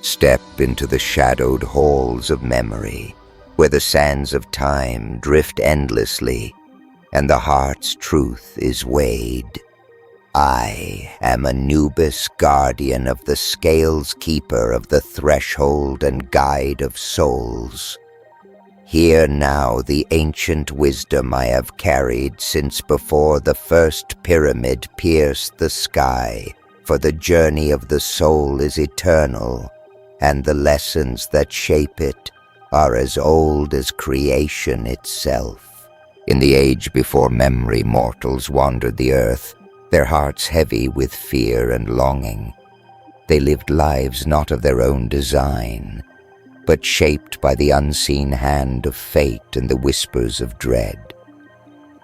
Step into the shadowed halls of memory, where the sands of time drift endlessly, and the heart's truth is weighed. I am Anubis, guardian of the scales, keeper of the threshold and guide of souls. Hear now the ancient wisdom I have carried since before the first pyramid pierced the sky, for the journey of the soul is eternal, and the lessons that shape it are as old as creation itself. In the age before memory, mortals wandered the earth, their hearts heavy with fear and longing. They lived lives not of their own design, but shaped by the unseen hand of fate and the whispers of dread.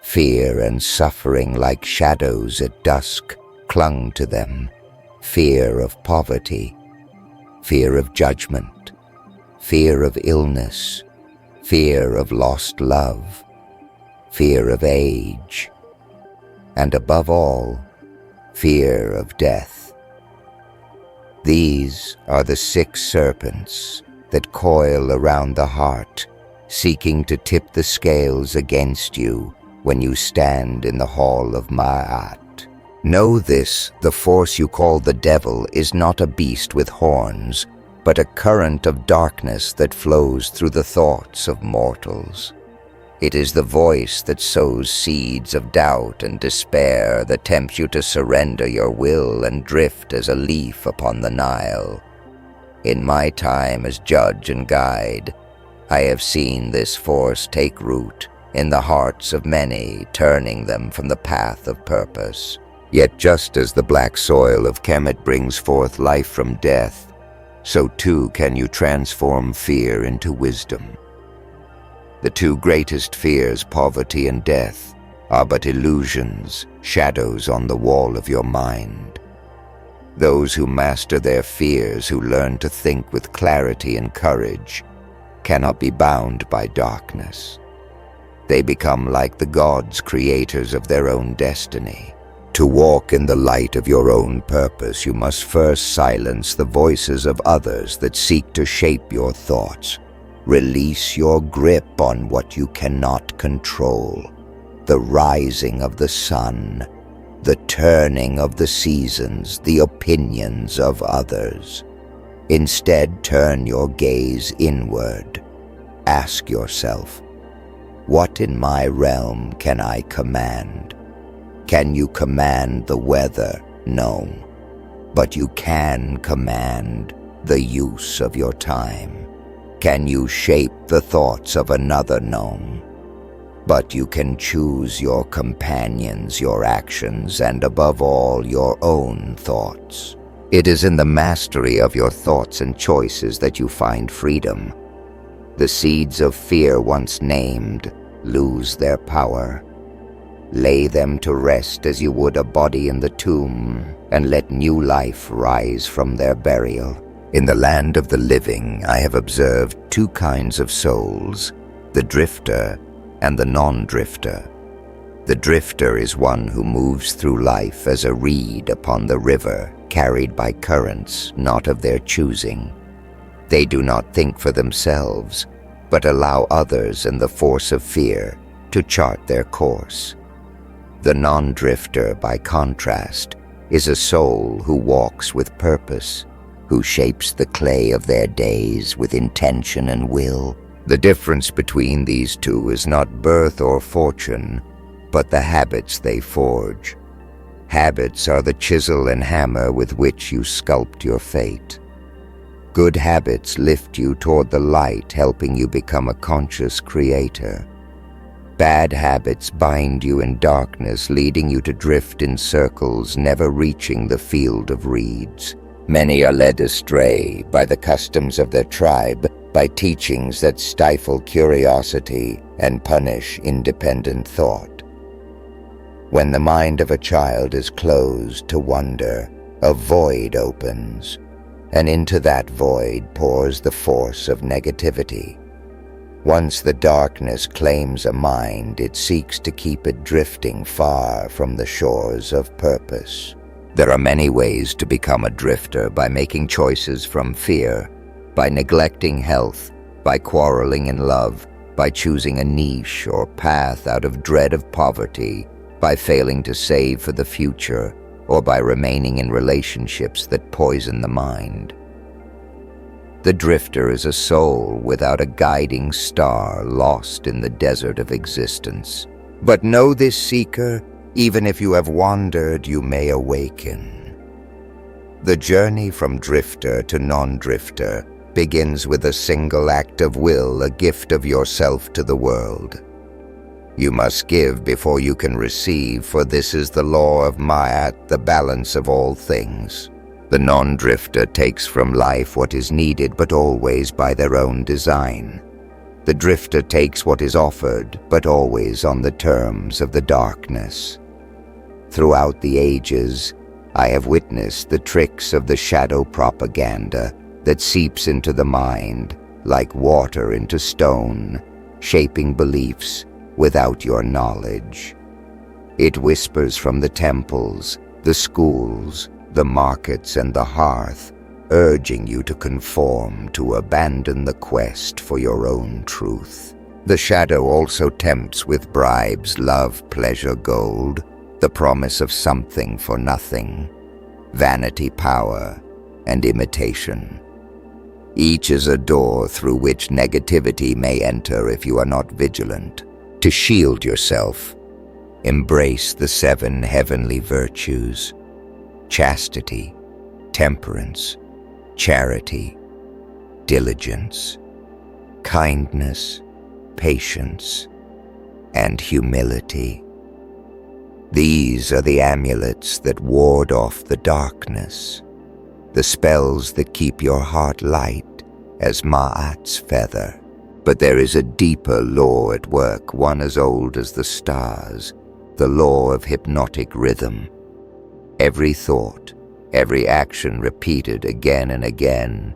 Fear and suffering, like shadows at dusk, clung to them. Fear of poverty, fear of judgment, fear of illness, fear of lost love, fear of age, and above all, fear of death. These are the 6 serpents that coil around the heart, seeking to tip the scales against you when you stand in the hall of Ma'at. Know this: the force you call the devil is not a beast with horns, but a current of darkness that flows through the thoughts of mortals. It is the voice that sows seeds of doubt and despair, that tempts you to surrender your will and drift as a leaf upon the Nile. In my time as judge and guide, I have seen this force take root in the hearts of many, turning them from the path of purpose. Yet just as the black soil of Kemet brings forth life from death, so too can you transform fear into wisdom. The 2 greatest fears, poverty and death, are but illusions, shadows on the wall of your mind. Those who master their fears, who learn to think with clarity and courage, cannot be bound by darkness. They become like the gods, creators of their own destiny. To walk in the light of your own purpose, you must first silence the voices of others that seek to shape your thoughts. Release your grip on what you cannot control: the rising of the sun, the turning of the seasons, the opinions of others. Instead, turn your gaze inward. Ask yourself, what in my realm can I command? Can you command the weather? No. But you can command the use of your time. Can you shape the thoughts of another? No. But you can choose your companions, your actions, and above all, your own thoughts. It is in the mastery of your thoughts and choices that you find freedom. The seeds of fear once named lose their power. Lay them to rest as you would a body in the tomb, and let new life rise from their burial. In the land of the living, I have observed 2 kinds of souls: the drifter and the non-drifter. The drifter is one who moves through life as a reed upon the river, carried by currents not of their choosing. They do not think for themselves, but allow others and the force of fear to chart their course. The non-drifter, by contrast, is a soul who walks with purpose, who shapes the clay of their days with intention and will. The difference between these 2 is not birth or fortune, but the habits they forge. Habits are the chisel and hammer with which you sculpt your fate. Good habits lift you toward the light, helping you become a conscious creator. Bad habits bind you in darkness, leading you to drift in circles, never reaching the field of reeds. Many are led astray by the customs of their tribe, by teachings that stifle curiosity and punish independent thought. When the mind of a child is closed to wonder, a void opens, and into that void pours the force of negativity. Once the darkness claims a mind, it seeks to keep it drifting far from the shores of purpose. There are many ways to become a drifter: by making choices from fear, by neglecting health, by quarreling in love, by choosing a niche or path out of dread of poverty, by failing to save for the future, or by remaining in relationships that poison the mind. The drifter is a soul without a guiding star, lost in the desert of existence. But know this, seeker, even if you have wandered, you may awaken. The journey from drifter to non-drifter begins with a single act of will, a gift of yourself to the world. You must give before you can receive, for this is the law of Ma'at, the balance of all things. The non-drifter takes from life what is needed, but always by their own design. The drifter takes what is offered, but always on the terms of the darkness. Throughout the ages, I have witnessed the tricks of the shadow propaganda that seeps into the mind like water into stone, shaping beliefs without your knowledge. It whispers from the temples, the schools, the markets, and the hearth, urging you to conform, to abandon the quest for your own truth. The shadow also tempts with bribes, love, pleasure, gold, the promise of something for nothing, vanity, power, and imitation. Each is a door through which negativity may enter if you are not vigilant. To shield yourself, embrace the 7 heavenly virtues: chastity, temperance, charity, diligence, kindness, patience, and humility. These are the amulets that ward off the darkness, the spells that keep your heart light as Ma'at's feather. But there is a deeper law at work, one as old as the stars, the law of hypnotic rhythm. Every thought, every action repeated again and again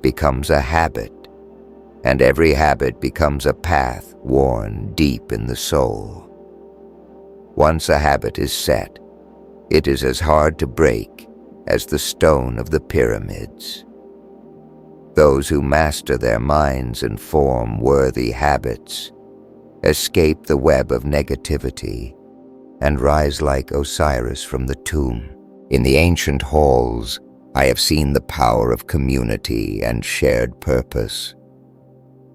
becomes a habit, and every habit becomes a path worn deep in the soul. Once a habit is set, it is as hard to break as the stone of the pyramids. Those who master their minds and form worthy habits escape the web of negativity and rise like Osiris from the tomb. In the ancient halls, I have seen the power of community and shared purpose.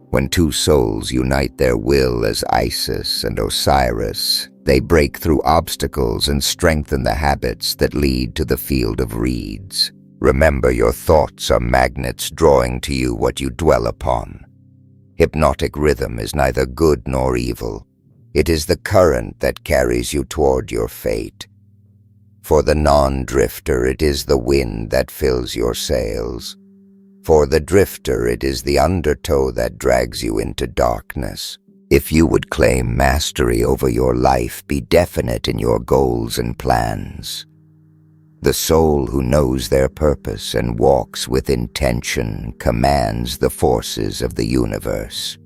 When 2 souls unite their will as Isis and Osiris, they break through obstacles and strengthen the habits that lead to the field of reeds. Remember, your thoughts are magnets drawing to you what you dwell upon. Hypnotic rhythm is neither good nor evil. It is the current that carries you toward your fate. For the non-drifter, it is the wind that fills your sails. For the drifter, it is the undertow that drags you into darkness. If you would claim mastery over your life, be definite in your goals and plans. The soul who knows their purpose and walks with intention commands the forces of the universe.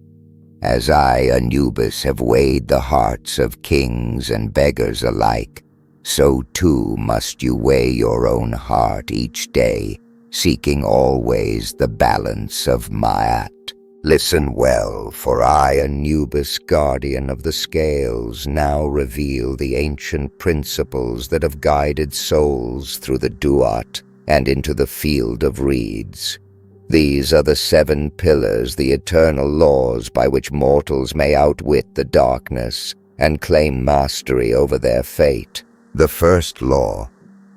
As I, Anubis, have weighed the hearts of kings and beggars alike, so too must you weigh your own heart each day, seeking always the balance of Ma'at. Listen well, for I, Anubis, guardian of the scales, now reveal the ancient principles that have guided souls through the duat and into the field of reeds. These are the 7 pillars, the eternal laws by which mortals may outwit the darkness and claim mastery over their fate. The first law,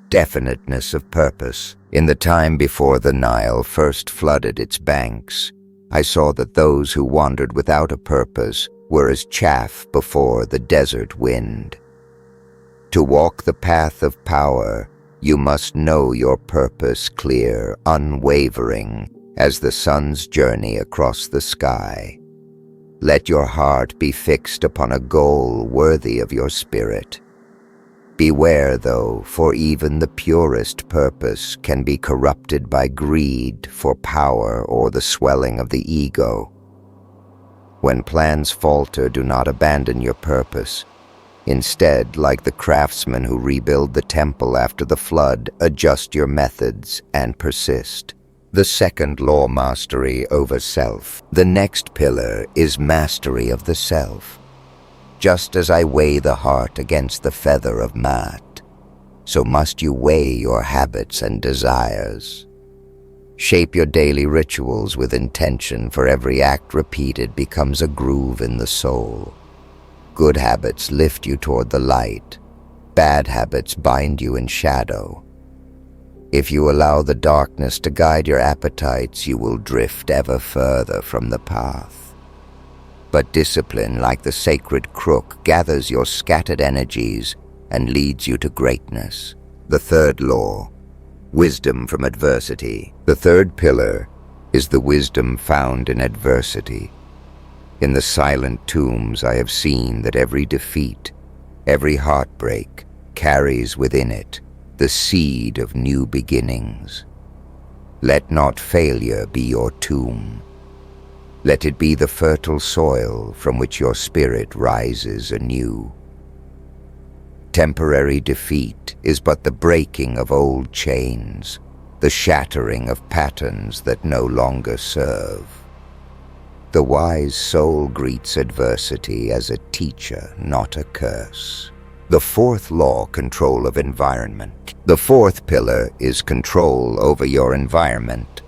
definiteness of purpose. In the time before the Nile first flooded its banks, I saw that those who wandered without a purpose were as chaff before the desert wind. To walk the path of power, you must know your purpose clear, unwavering, as the sun's journey across the sky. Let your heart be fixed upon a goal worthy of your spirit. Beware, though, for even the purest purpose can be corrupted by greed for power or the swelling of the ego. When plans falter, do not abandon your purpose. Instead, like the craftsmen who rebuild the temple after the flood, adjust your methods and persist. The second law, mastery over self. The next pillar is mastery of the self. Just as I weigh the heart against the feather of Maat, so must you weigh your habits and desires. Shape your daily rituals with intention, for every act repeated becomes a groove in the soul. Good habits lift you toward the light. Bad habits bind you in shadow. If you allow the darkness to guide your appetites, you will drift ever further from the path. But discipline, like the sacred crook, gathers your scattered energies and leads you to greatness. The third law, wisdom from adversity. The third pillar is the wisdom found in adversity. In the silent tombs, I have seen that every defeat, every heartbreak, carries within it the seed of new beginnings. Let not failure be your tomb. Let it be the fertile soil from which your spirit rises anew. Temporary defeat is but the breaking of old chains, the shattering of patterns that no longer serve. The wise soul greets adversity as a teacher, not a curse. The fourth law, control of environment. The fourth pillar is control over your environment.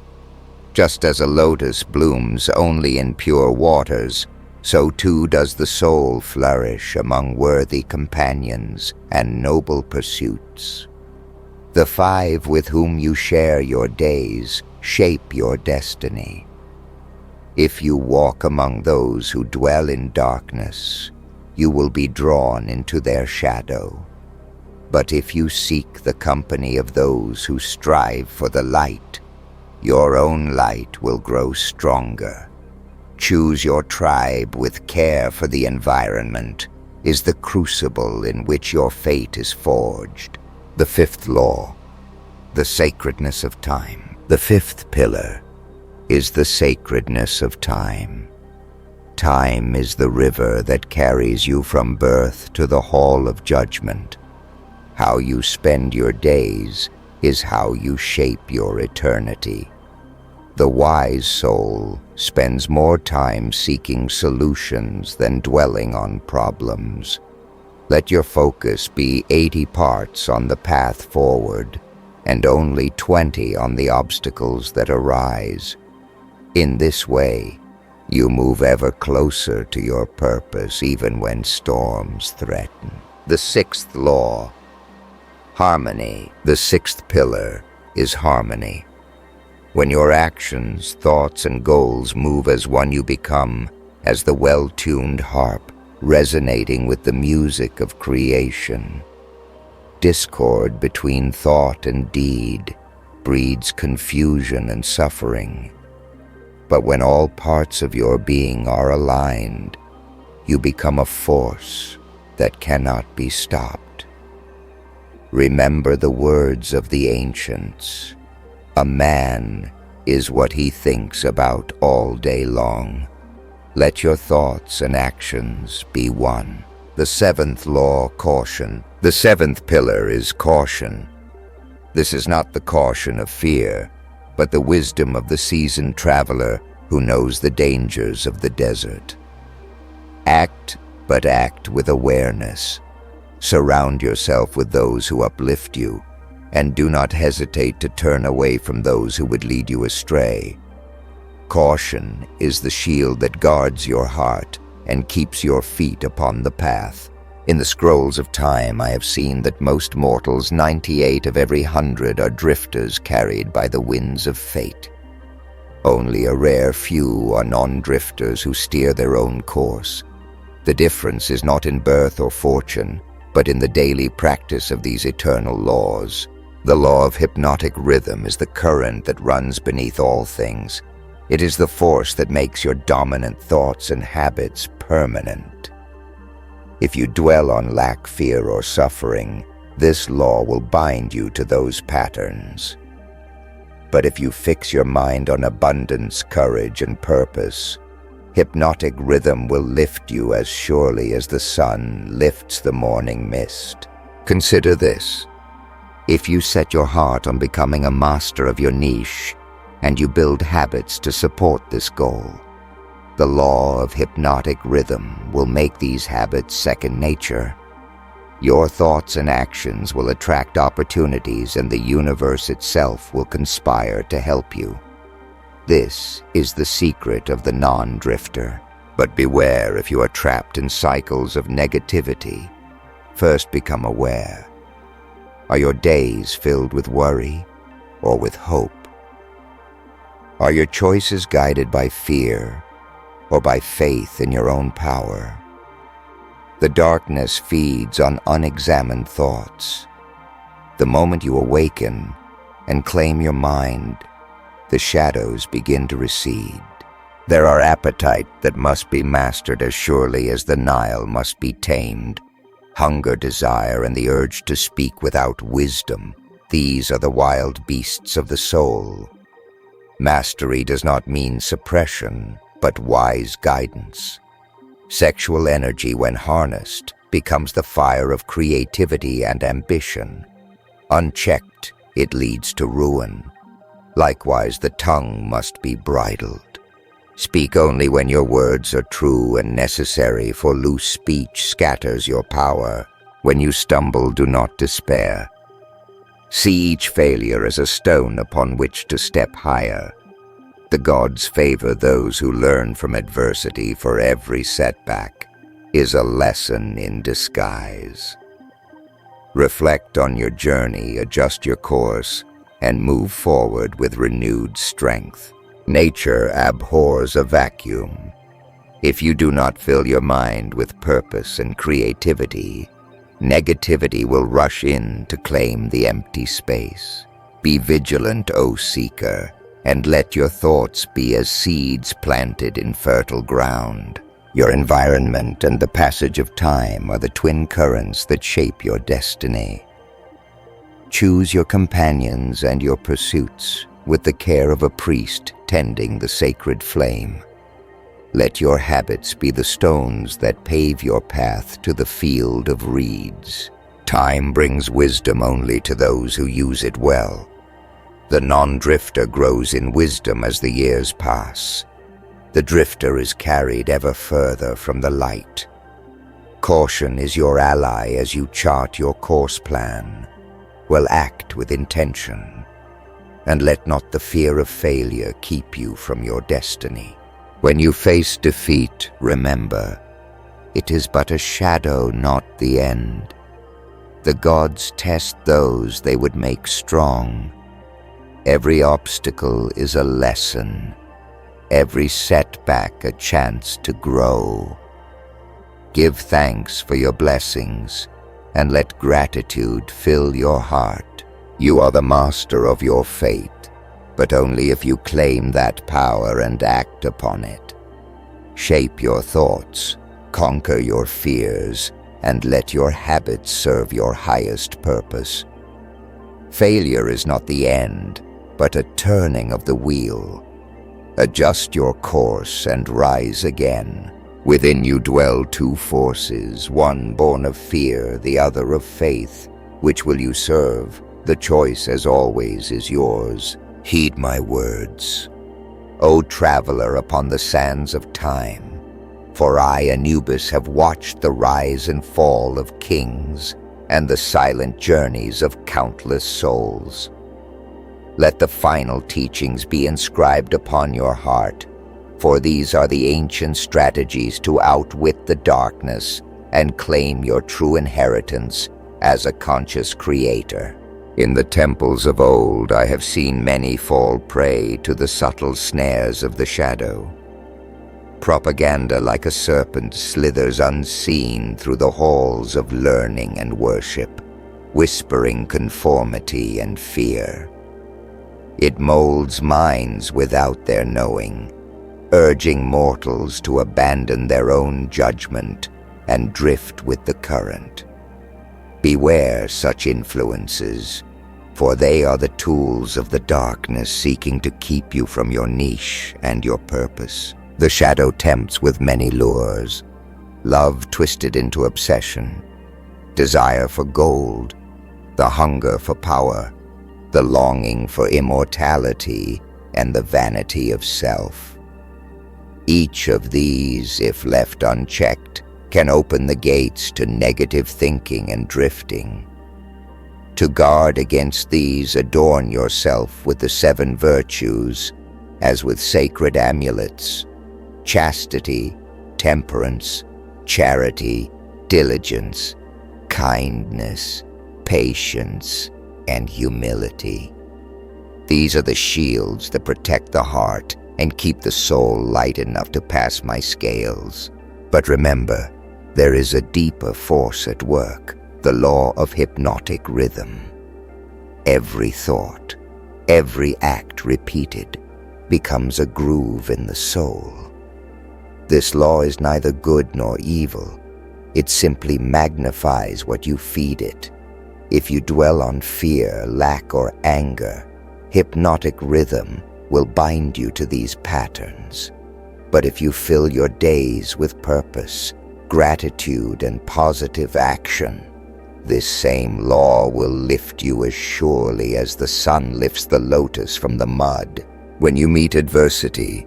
Just as a lotus blooms only in pure waters, so too does the soul flourish among worthy companions and noble pursuits. The five with whom you share your days shape your destiny. If you walk among those who dwell in darkness, you will be drawn into their shadow. But if you seek the company of those who strive for the light, your own light will grow stronger. Choose your tribe with care, for the environment is the crucible in which your fate is forged. The fifth law, the sacredness of time. The fifth pillar is the sacredness of time. Time is the river that carries you from birth to the hall of judgment. How you spend your days is how you shape your eternity. The wise soul spends more time seeking solutions than dwelling on problems. Let your focus be 80 parts on the path forward and only 20 on the obstacles that arise. In this way, you move ever closer to your purpose, even when storms threaten. The sixth law, harmony. The sixth pillar is harmony. When your actions, thoughts, and goals move as one, you become as the well-tuned harp, resonating with the music of creation. Discord between thought and deed breeds confusion and suffering. But when all parts of your being are aligned, you become a force that cannot be stopped. Remember the words of the ancients. A man is what he thinks about all day long. Let your thoughts and actions be one. The seventh law, caution. The seventh pillar is caution. This is not the caution of fear, but the wisdom of the seasoned traveler who knows the dangers of the desert. Act, but act with awareness. Surround yourself with those who uplift you, and do not hesitate to turn away from those who would lead you astray. Caution is the shield that guards your heart and keeps your feet upon the path. In the scrolls of time, I have seen that most mortals, 98 of every 100, are drifters carried by the winds of fate. Only a rare few are non-drifters who steer their own course. The difference is not in birth or fortune, but in the daily practice of these eternal laws. The law of hypnotic rhythm is the current that runs beneath all things. It is the force that makes your dominant thoughts and habits permanent. If you dwell on lack, fear, or suffering, this law will bind you to those patterns. But if you fix your mind on abundance, courage, and purpose, Hypnotic rhythm will lift you as surely as the sun lifts the morning mist. Consider this. If you set your heart on becoming a master of your niche, and you build habits to support this goal, the law of hypnotic rhythm will make these habits second nature. Your thoughts and actions will attract opportunities, and the universe itself will conspire to help you. This is the secret of the non-drifter. But beware if you are trapped in cycles of negativity. First become aware. Are your days filled with worry or with hope? Are your choices guided by fear or by faith in your own power? The darkness feeds on unexamined thoughts. The moment you awaken and claim your mind, the shadows begin to recede. There are appetite that must be mastered as surely as the Nile must be tamed. Hunger, desire, and the urge to speak without wisdom. These are the wild beasts of the soul. Mastery does not mean suppression, but wise guidance. Sexual energy, when harnessed, becomes the fire of creativity and ambition. Unchecked, it leads to ruin. Likewise, the tongue must be bridled. Speak only when your words are true and necessary, for loose speech scatters your power. When you stumble, do not despair. See each failure as a stone upon which to step higher. The gods favor those who learn from adversity, for every setback is a lesson in disguise. Reflect on your journey, adjust your course, and move forward with renewed strength. Nature abhors a vacuum. If you do not fill your mind with purpose and creativity, negativity will rush in to claim the empty space. Be vigilant, O seeker, and let your thoughts be as seeds planted in fertile ground. Your environment and the passage of time are the twin currents that shape your destiny. Choose your companions and your pursuits with the care of a priest tending the sacred flame. Let your habits be the stones that pave your path to the field of reeds. Time brings wisdom only to those who use it well. The non-drifter grows in wisdom as the years pass. The drifter is carried ever further from the light. Caution is your ally as you chart your course plan. Well, act with intention, and let not the fear of failure keep you from your destiny. When you face defeat, remember, it is but a shadow, not the end. The gods test those they would make strong. Every obstacle is a lesson, every setback a chance to grow. Give thanks for your blessings, and let gratitude fill your heart. You are the master of your fate, but only if you claim that power and act upon it. Shape your thoughts, conquer your fears, and let your habits serve your highest purpose. Failure is not the end, but a turning of the wheel. Adjust your course and rise again. Within you dwell two forces, one born of fear, the other of faith. Which will you serve? The choice, as always, is yours. Heed my words, O traveler upon the sands of time, for I, Anubis, have watched the rise and fall of kings and the silent journeys of countless souls. Let the final teachings be inscribed upon your heart, for these are the ancient strategies to outwit the darkness and claim your true inheritance as a conscious creator. In the temples of old, I have seen many fall prey to the subtle snares of the shadow. Propaganda, like a serpent, slithers unseen through the halls of learning and worship, whispering conformity and fear. It molds minds without their knowing, urging mortals to abandon their own judgment and drift with the current. Beware such influences, for they are the tools of the darkness seeking to keep you from your niche and your purpose. The shadow tempts with many lures, love twisted into obsession, desire for gold, the hunger for power, the longing for immortality, and the vanity of self. Each of these, if left unchecked, can open the gates to negative thinking and drifting. To guard against these, adorn yourself with the 7 virtues, as with sacred amulets: chastity, temperance, charity, diligence, kindness, patience, and humility. These are the shields that protect the heart and keep the soul light enough to pass my scales. But remember, there is a deeper force at work, the law of hypnotic rhythm. Every thought, every act repeated, becomes a groove in the soul. This law is neither good nor evil. It simply magnifies what you feed it. If you dwell on fear, lack, or anger, hypnotic rhythm will bind you to these patterns. But if you fill your days with purpose, gratitude, and positive action, this same law will lift you as surely as the sun lifts the lotus from the mud. When you meet adversity,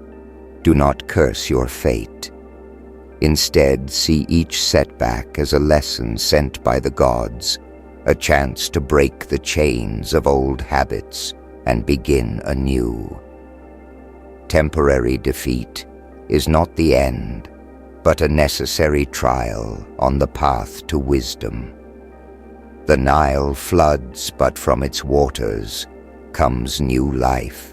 do not curse your fate. Instead, see each setback as a lesson sent by the gods, a chance to break the chains of old habits and begin anew. Temporary defeat is not the end, but a necessary trial on the path to wisdom. The Nile floods, but from its waters comes new life.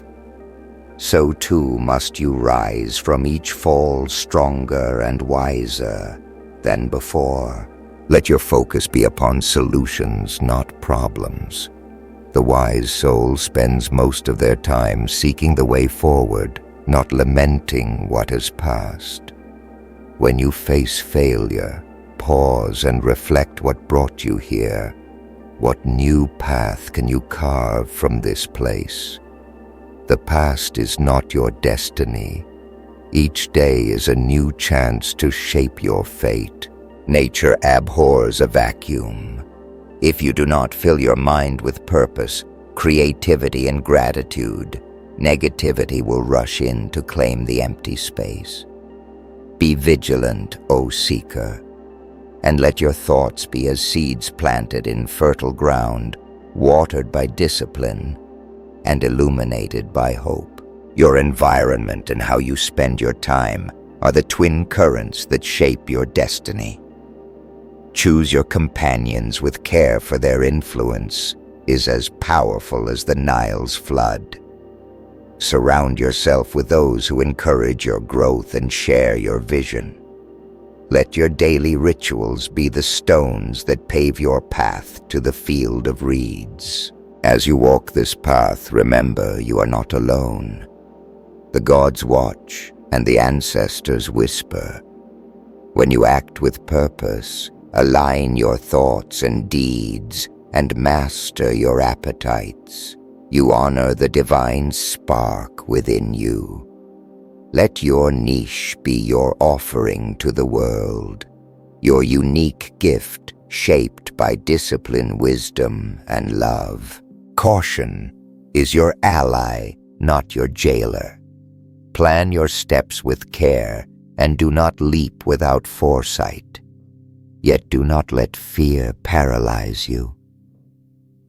So too must you rise from each fall stronger and wiser than before. Let your focus be upon solutions, not problems. The wise soul spends most of their time seeking the way forward, not lamenting what has passed. When you face failure, pause and reflect what brought you here. What new path can you carve from this place? The past is not your destiny. Each day is a new chance to shape your fate. Nature abhors a vacuum. If you do not fill your mind with purpose, creativity, and gratitude, negativity will rush in to claim the empty space. Be vigilant, O seeker, and let your thoughts be as seeds planted in fertile ground, watered by discipline, and illuminated by hope. Your environment and how you spend your time are the twin currents that shape your destiny. Choose your companions with care, for their influence is as powerful as the Nile's flood. Surround yourself with those who encourage your growth and share your vision. Let your daily rituals be the stones that pave your path to the field of reeds. As you walk this path, remember you are not alone. The gods watch and the ancestors whisper. When you act with purpose, align your thoughts and deeds, and master your appetites, you honor the divine spark within you. Let your niche be your offering to the world, your unique gift shaped by discipline, wisdom, and love. Caution is your ally, not your jailer. Plan your steps with care and do not leap without foresight. Yet do not let fear paralyze you.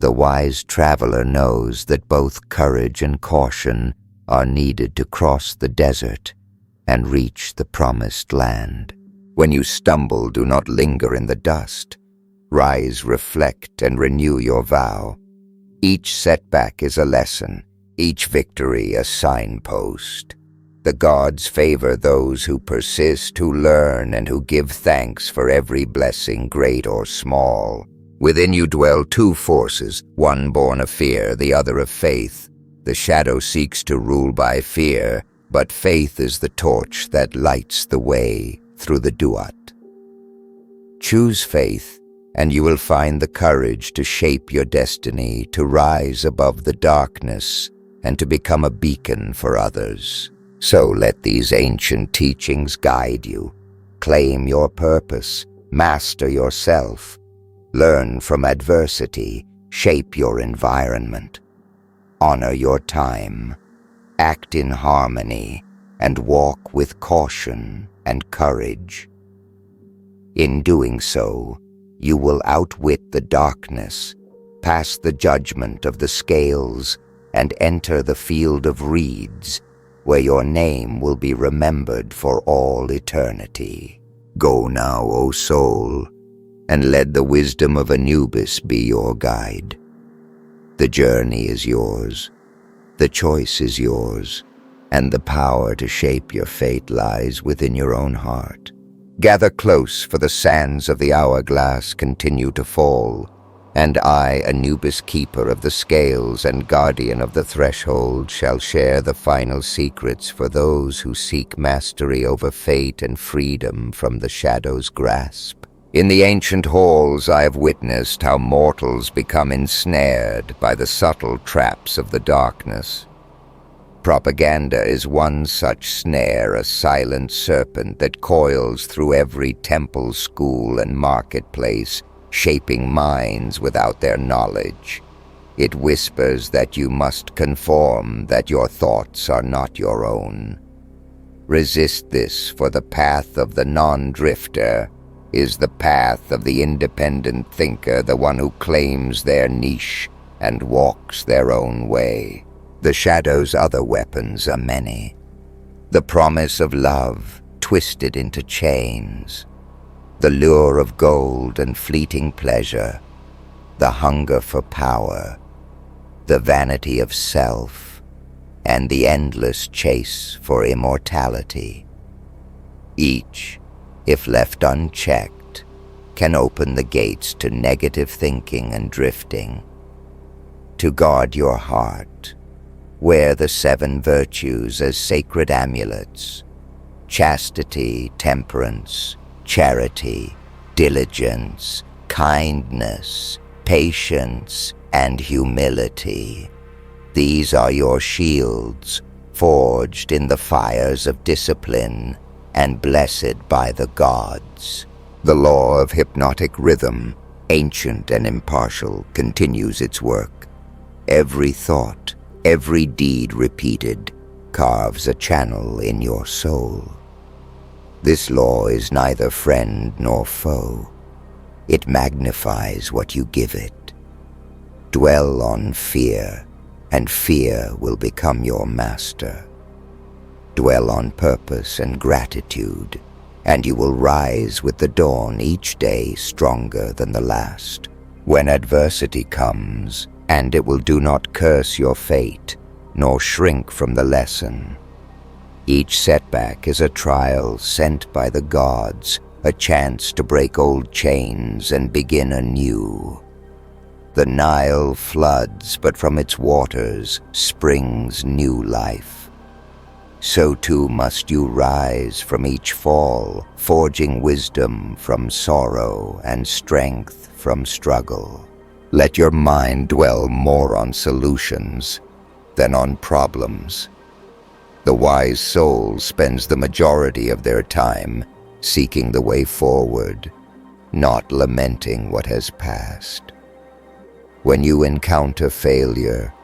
The wise traveler knows that both courage and caution are needed to cross the desert and reach the promised land. When you stumble, do not linger in the dust. Rise, reflect, and renew your vow. Each setback is a lesson, each victory a signpost. The gods favor those who persist, who learn, and who give thanks for every blessing, great or small. Within you dwell two forces, one born of fear, the other of faith. The shadow seeks to rule by fear, but faith is the torch that lights the way through the duat. Choose faith, and you will find the courage to shape your destiny, to rise above the darkness, and to become a beacon for others. So let these ancient teachings guide you. Claim your purpose, master yourself, learn from adversity, shape your environment, honor your time, act in harmony, and walk with caution and courage. In doing so, you will outwit the darkness, pass the judgment of the scales, and enter the field of reeds, where your name will be remembered for all eternity. Go now, O soul, and let the wisdom of Anubis be your guide. The journey is yours, the choice is yours, and the power to shape your fate lies within your own heart. Gather close, for the sands of the hourglass continue to fall, and I, Anubis, keeper of the scales and guardian of the threshold, shall share the final secrets for those who seek mastery over fate and freedom from the shadow's grasp. In the ancient halls I have witnessed how mortals become ensnared by the subtle traps of the darkness. Propaganda is one such snare, a silent serpent that coils through every temple, school, and marketplace, shaping minds without their knowledge. It whispers that you must conform, that your thoughts are not your own. Resist this, for the path of the non-drifter is the path of the independent thinker, the one who claims their niche and walks their own way. The shadow's other weapons are many. The promise of love twisted into chains, the lure of gold and fleeting pleasure, the hunger for power, the vanity of self, and the endless chase for immortality. Each, if left unchecked, can open the gates to negative thinking and drifting. To guard your heart, wear the 7 virtues as sacred amulets: chastity, temperance, charity, diligence, kindness, patience, and humility. These are your shields, forged in the fires of discipline and blessed by the gods. The law of hypnotic rhythm, ancient and impartial, continues its work. Every thought, every deed repeated, carves a channel in your soul. This law is neither friend nor foe. It magnifies what you give it. Dwell on fear, and fear will become your master. Dwell on purpose and gratitude, and you will rise with the dawn, each day stronger than the last. When adversity comes, and it will do not curse your fate, nor shrink from the lesson. Each setback is a trial sent by the gods, a chance to break old chains and begin anew. The Nile floods, but from its waters springs new life. So too must you rise from each fall, forging wisdom from sorrow and strength from struggle. Let your mind dwell more on solutions than on problems. The wise soul spends the majority of their time seeking the way forward, not lamenting what has passed. When you encounter failure,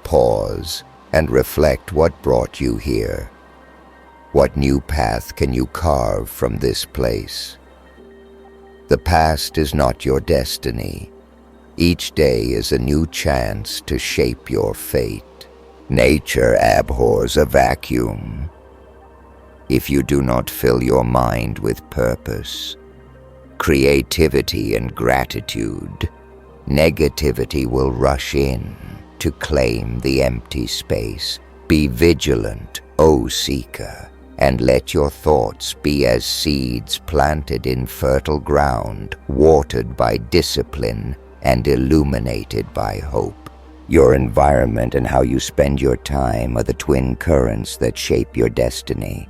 pause and reflect what brought you here. What new path can you carve from this place? The past is not your destiny. Each day is a new chance to shape your fate. Nature abhors a vacuum. If you do not fill your mind with purpose, creativity, and gratitude, negativity will rush in to claim the empty space. Be vigilant, O seeker, and let your thoughts be as seeds planted in fertile ground, watered by discipline and illuminated by hope. Your environment and how you spend your time are the twin currents that shape your destiny.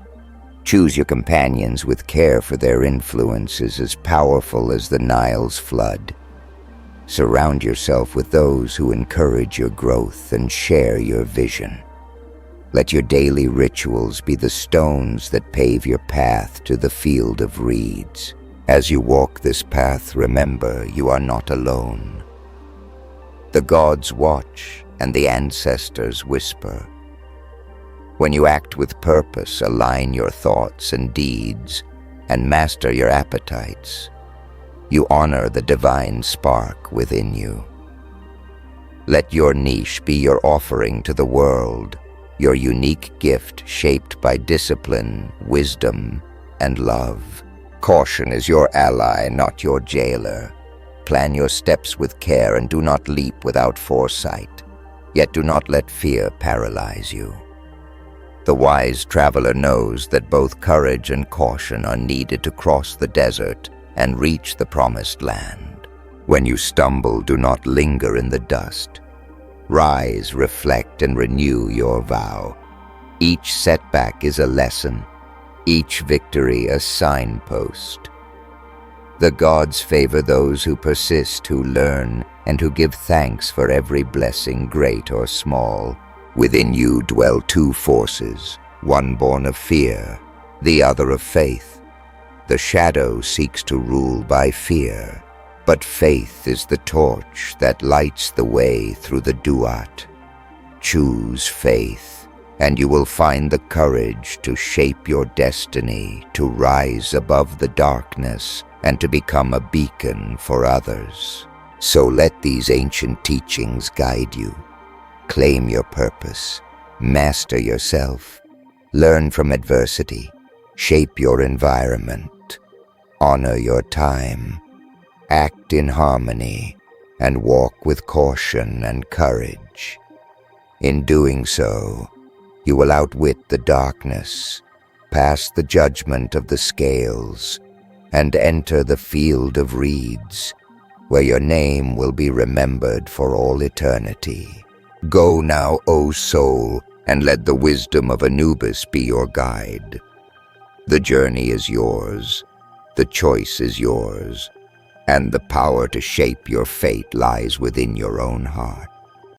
Choose your companions with care, for their influence is as powerful as the Nile's flood. Surround yourself with those who encourage your growth and share your vision. Let your daily rituals be the stones that pave your path to the field of reeds. As you walk this path, remember you are not alone. The gods watch and the ancestors whisper. When you act with purpose, align your thoughts and deeds, and master your appetites, you honor the divine spark within you. Let your niche be your offering to the world, your unique gift shaped by discipline, wisdom, and love. Caution is your ally, not your jailer. Plan your steps with care and do not leap without foresight, yet do not let fear paralyze you. The wise traveler knows that both courage and caution are needed to cross the desert and reach the promised land. When you stumble, do not linger in the dust. Rise, reflect, and renew your vow. Each setback is a lesson, each victory a signpost. The gods favor those who persist, who learn, and who give thanks for every blessing, great or small. Within you dwell two forces, one born of fear, the other of faith. The shadow seeks to rule by fear, but faith is the torch that lights the way through the duat. Choose faith, and you will find the courage to shape your destiny, to rise above the darkness, and to become a beacon for others. So let these ancient teachings guide you. Claim your purpose, master yourself, learn from adversity, shape your environment, honor your time, act in harmony, and walk with caution and courage. In doing so, you will outwit the darkness, pass the judgment of the scales, and enter the field of reeds, where your name will be remembered for all eternity. Go now, O soul, and let the wisdom of Anubis be your guide. The journey is yours, the choice is yours, and the power to shape your fate lies within your own heart.